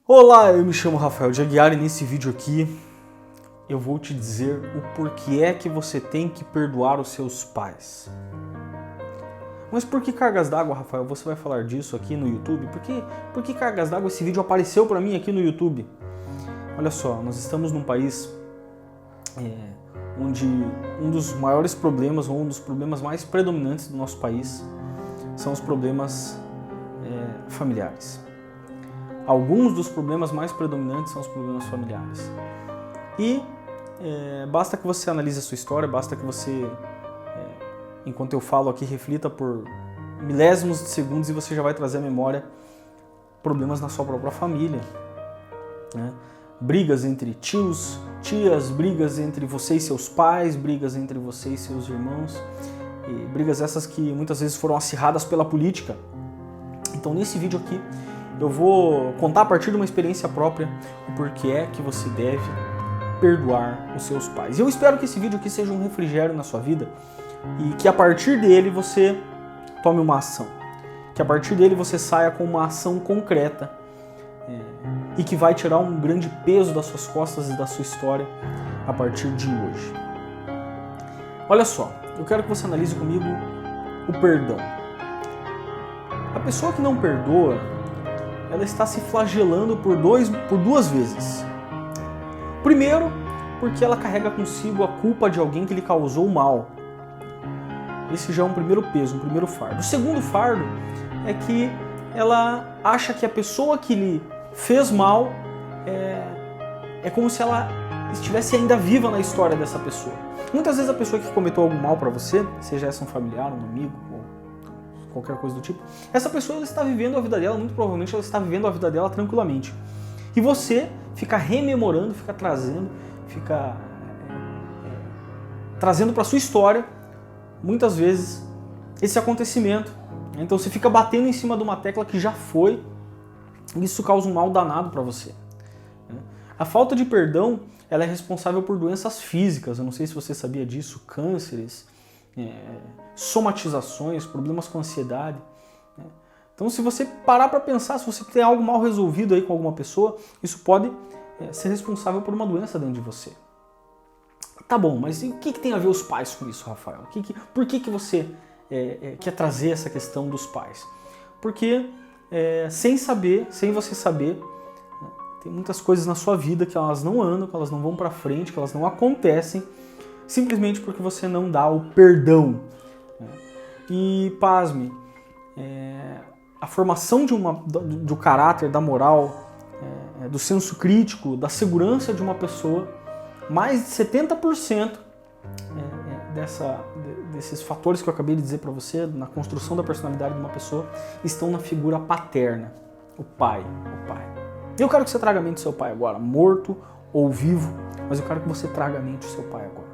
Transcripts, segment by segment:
Olá, eu me chamo Rafael de Aguiar e nesse vídeo aqui eu vou te dizer o porquê é que você tem que perdoar os seus pais. Mas por que cargas d'água, Rafael? Você vai falar disso aqui no YouTube? Por que cargas d'água? Esse vídeo apareceu para mim aqui no YouTube. Olha só, nós estamos num país onde um dos maiores problemas, ou um dos problemas mais predominantes do nosso país são os problemas familiares. Alguns dos problemas mais predominantes são os problemas familiares. E basta que você analise a sua história, basta que você, enquanto eu falo aqui, reflita por milésimos de segundos e você já vai trazer à memória problemas na sua própria família. Né? Brigas entre tios, tias, brigas entre você e seus pais, brigas entre você e seus irmãos, e brigas essas que muitas vezes foram acirradas pela política. Então nesse vídeo aqui eu vou contar a partir de uma experiência própria o porquê é que você deve perdoar os seus pais. E eu espero que esse vídeo aqui seja um refrigério na sua vida e que a partir dele você tome uma ação. Que a partir dele você saia com uma ação concreta e que vai tirar um grande peso das suas costas e da sua história a partir de hoje. Olha só, eu quero que você analise comigo o perdão. A pessoa que não perdoa, ela está se flagelando por duas vezes. Primeiro, porque ela carrega consigo a culpa de alguém que lhe causou mal. Esse já é um primeiro peso, um primeiro fardo. O segundo fardo é que ela acha que a pessoa que lhe fez mal é como se ela estivesse ainda viva na história dessa pessoa. Muitas vezes a pessoa que cometeu algum mal para você, seja essa um familiar, um amigo, qualquer coisa do tipo, essa pessoa ela está vivendo a vida dela, muito provavelmente ela está vivendo a vida dela tranquilamente. E você fica rememorando, fica trazendo para sua história, muitas vezes, esse acontecimento. Então você fica batendo em cima de uma tecla que já foi, e isso causa um mal danado para você. A falta de perdão, ela é responsável por doenças físicas, eu não sei se você sabia disso, cânceres, somatizações, problemas com ansiedade. Então, se você parar para pensar, se você tem algo mal resolvido aí com alguma pessoa, isso pode ser responsável por uma doença dentro de você. Tá bom, mas e o que tem a ver os pais com isso, Rafael? Por que você quer trazer essa questão dos pais? Porque sem você saber, tem muitas coisas na sua vida que elas não andam, que elas não vão para frente, que elas não acontecem, simplesmente porque você não dá o perdão. E, pasme, a formação do caráter, da moral, do senso crítico, da segurança de uma pessoa, mais de 70% desses fatores que eu acabei de dizer para você, na construção da personalidade de uma pessoa, estão na figura paterna, o pai. Eu quero que você traga a mente do seu pai agora, morto ou vivo, mas eu quero que você traga a mente do seu pai agora.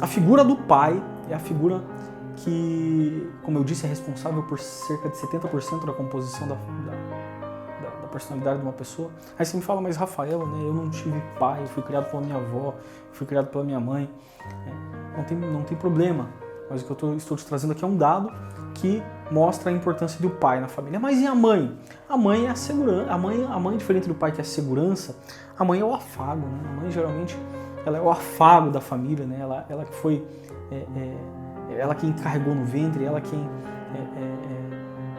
A figura do pai é a figura que, como eu disse, é responsável por cerca de 70% da composição da personalidade de uma pessoa. Aí você me fala, mas Rafael, né, eu não tive pai, eu fui criado pela minha avó, eu fui criado pela minha mãe. Não tem problema, mas o que eu estou te trazendo aqui é um dado que mostra a importância do pai na família. Mas e a mãe? A mãe é a segurança. A mãe, diferente do pai que é a segurança, a mãe é o afago. Né? A mãe, geralmente, ela é o afago da família, né? Ela que foi... ela quem carregou no ventre, ela quem...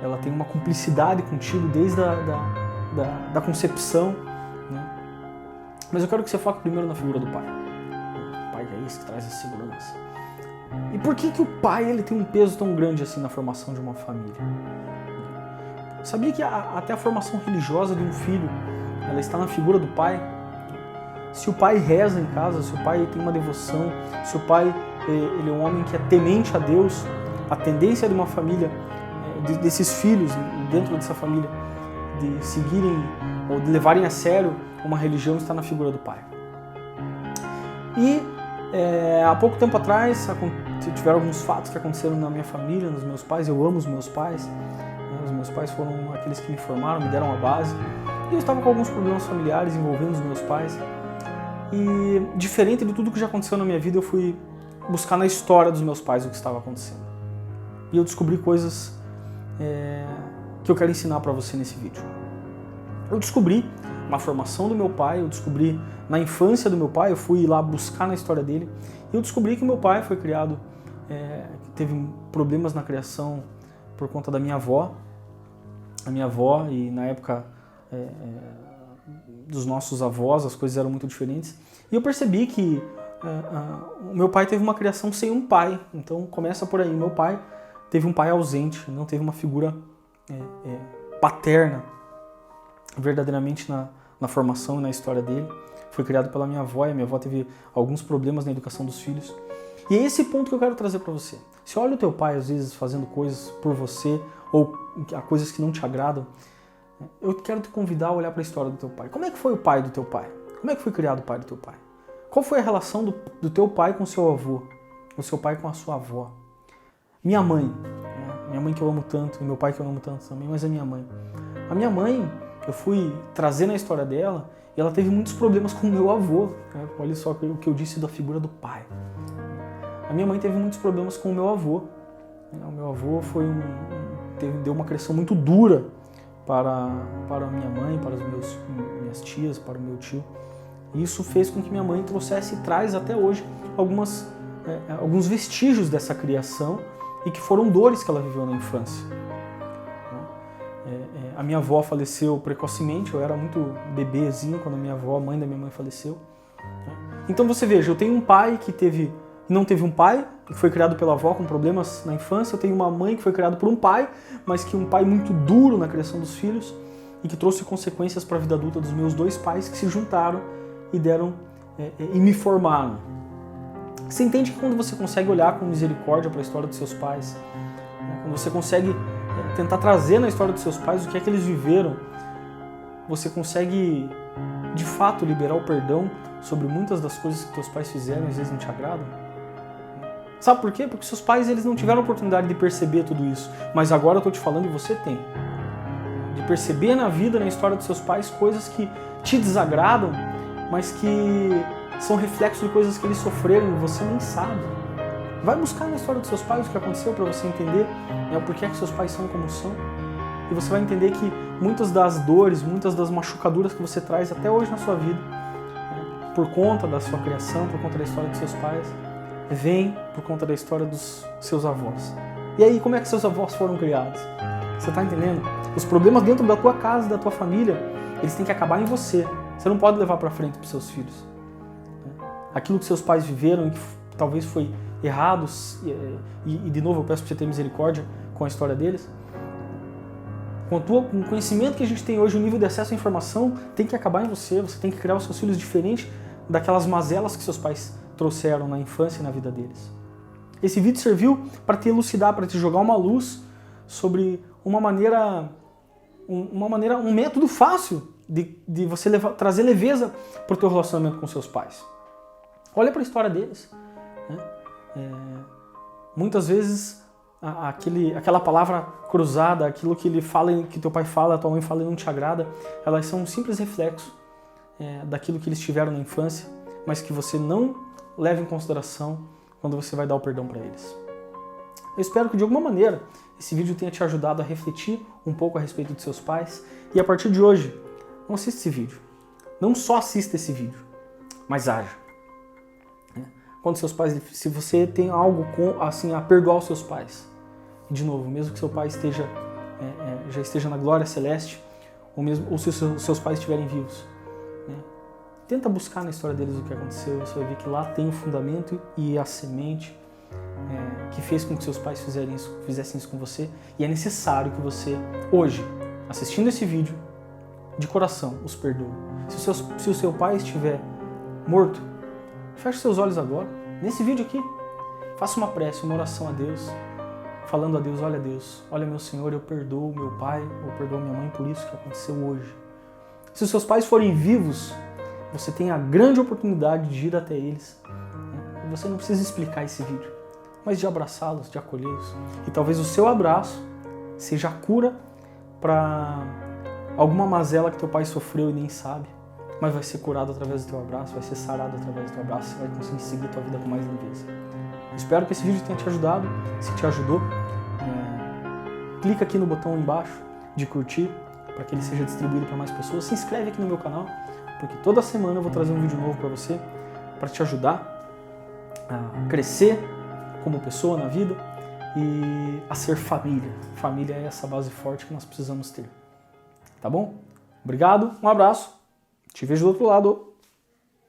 ela tem uma cumplicidade contigo desde da concepção. Né? Mas eu quero que você foque primeiro na figura do pai. O pai é esse que traz a segurança. E por que o pai ele tem um peso tão grande assim na formação de uma família? Sabia que até a formação religiosa de um filho, ela está na figura do pai? Se o pai reza em casa, se o pai tem uma devoção, se o pai ele é um homem que é temente a Deus, a tendência de uma família, desses filhos dentro dessa família, de seguirem ou de levarem a sério uma religião está na figura do pai. E há pouco tempo atrás tiveram alguns fatos que aconteceram na minha família, nos meus pais. Eu amo os meus pais. Os meus pais foram aqueles que me formaram, me deram a base. E eu estava com alguns problemas familiares envolvendo os meus pais. E diferente de tudo que já aconteceu na minha vida, eu fui buscar na história dos meus pais o que estava acontecendo. E eu descobri coisas que eu quero ensinar para você nesse vídeo. Eu descobri na formação do meu pai, eu descobri na infância do meu pai, eu fui lá buscar na história dele, e eu descobri que o meu pai foi criado, teve problemas na criação por conta da minha avó. A minha avó, e na época dos nossos avós, as coisas eram muito diferentes. E eu percebi que o meu pai teve uma criação sem um pai. Então começa por aí. Meu pai teve um pai ausente, não teve uma figura paterna verdadeiramente na formação e na história dele. Foi criado pela minha avó, e a minha avó teve alguns problemas na educação dos filhos. E é esse ponto que eu quero trazer para você. Se olha o teu pai, às vezes, fazendo coisas por você, ou coisas que não te agradam, eu quero te convidar a olhar para a história do teu pai. Como é que foi o pai do teu pai? Como é que foi criado o pai do teu pai? Qual foi a relação do teu pai com o seu avô? O seu pai com a sua avó? Minha mãe que eu amo tanto, e meu pai que eu amo tanto também, mas a minha mãe. A minha mãe, eu fui trazer na história dela, e ela teve muitos problemas com o meu avô. Olha só o que eu disse da figura do pai. A minha mãe teve muitos problemas com o meu avô. O meu avô deu uma criação muito dura para a minha mãe, para as minhas tias, para o meu tio. E isso fez com que minha mãe trouxesse e traz até hoje alguns vestígios dessa criação, e que foram dores que ela viveu na infância. A minha avó faleceu precocemente, eu era muito bebezinho quando a mãe da minha mãe faleceu. Então você veja, eu tenho um pai que não teve um pai, que foi criado pela avó com problemas na infância. Eu tenho uma mãe que foi criada por um pai, mas que um pai muito duro na criação dos filhos, e que trouxe consequências para a vida adulta dos meus dois pais, que se juntaram e e me formaram. Você entende que quando você consegue olhar com misericórdia para a história dos seus pais, quando você consegue tentar trazer na história dos seus pais o que é que eles viveram, você consegue de fato liberar o perdão sobre muitas das coisas que teus pais fizeram e às vezes não te agradam? Sabe por quê? Porque seus pais, eles não tiveram a oportunidade de perceber tudo isso, mas agora eu estou te falando e você tem. De perceber na vida, na história dos seus pais, coisas que te desagradam, mas que são reflexos de coisas que eles sofreram e você nem sabe. Vai buscar na história dos seus pais o que aconteceu para você entender o porquê que seus pais são como são. E você vai entender que muitas das dores, muitas das machucaduras que você traz até hoje na sua vida, por conta da sua criação, por conta da história dos seus pais, vem por conta da história dos seus avós. E aí, como é que seus avós foram criados? Você está entendendo? Os problemas dentro da tua casa, da tua família, eles têm que acabar em você. Você não pode levar para frente para os seus filhos. Aquilo que seus pais viveram e que talvez foi errado, e de novo eu peço para você ter misericórdia com a história deles. Com o conhecimento que a gente tem hoje, o nível de acesso à informação tem que acabar em você. Você tem que criar os seus filhos diferente daquelas mazelas que seus pais trouxeram na infância e na vida deles. Esse vídeo serviu para te elucidar, para te jogar uma luz sobre um método fácil de você trazer leveza para o teu relacionamento com seus pais. Olha para a história deles. Muitas vezes aquela palavra cruzada, aquilo que ele fala, que teu pai fala, tua mãe fala e não te agrada, elas são um simples reflexo daquilo que eles tiveram na infância, mas que você não leva em consideração quando você vai dar o perdão para eles. Eu espero que de alguma maneira esse vídeo tenha te ajudado a refletir um pouco a respeito de seus pais, e a partir de hoje, não assista esse vídeo. Não só assista esse vídeo, mas haja. Quando seus pais, se você tem algo a perdoar os seus pais, de novo, mesmo que seu pai já esteja na glória celeste, ou se os seus pais estiverem vivos, tenta buscar na história deles o que aconteceu. Você vai ver que lá tem o fundamento e a semente que fez com que seus pais fizessem isso com você. E é necessário que você, hoje, assistindo esse vídeo, de coração, os perdoe. Se o seu pai estiver morto, feche seus olhos agora, nesse vídeo aqui. Faça uma prece, uma oração a Deus, falando a Deus: olha Deus, olha meu Senhor, eu perdoo meu pai, eu perdoo minha mãe por isso que aconteceu hoje. Se os seus pais forem vivos, você tem a grande oportunidade de ir até eles. E você não precisa explicar esse vídeo, mas de abraçá-los, de acolhê-los. E talvez o seu abraço seja a cura para alguma mazela que teu pai sofreu e nem sabe, mas vai ser curado através do teu abraço, vai ser sarado através do teu abraço, você vai conseguir seguir tua vida com mais leveza. Espero que esse vídeo tenha te ajudado. Se te ajudou, clica aqui no botão embaixo, de curtir, para que ele seja distribuído para mais pessoas. Se inscreve aqui no meu canal, porque toda semana eu vou trazer um vídeo novo para você, para te ajudar a crescer como pessoa na vida e a ser família. Família é essa base forte que nós precisamos ter. Tá bom? Obrigado, um abraço, te vejo do outro lado.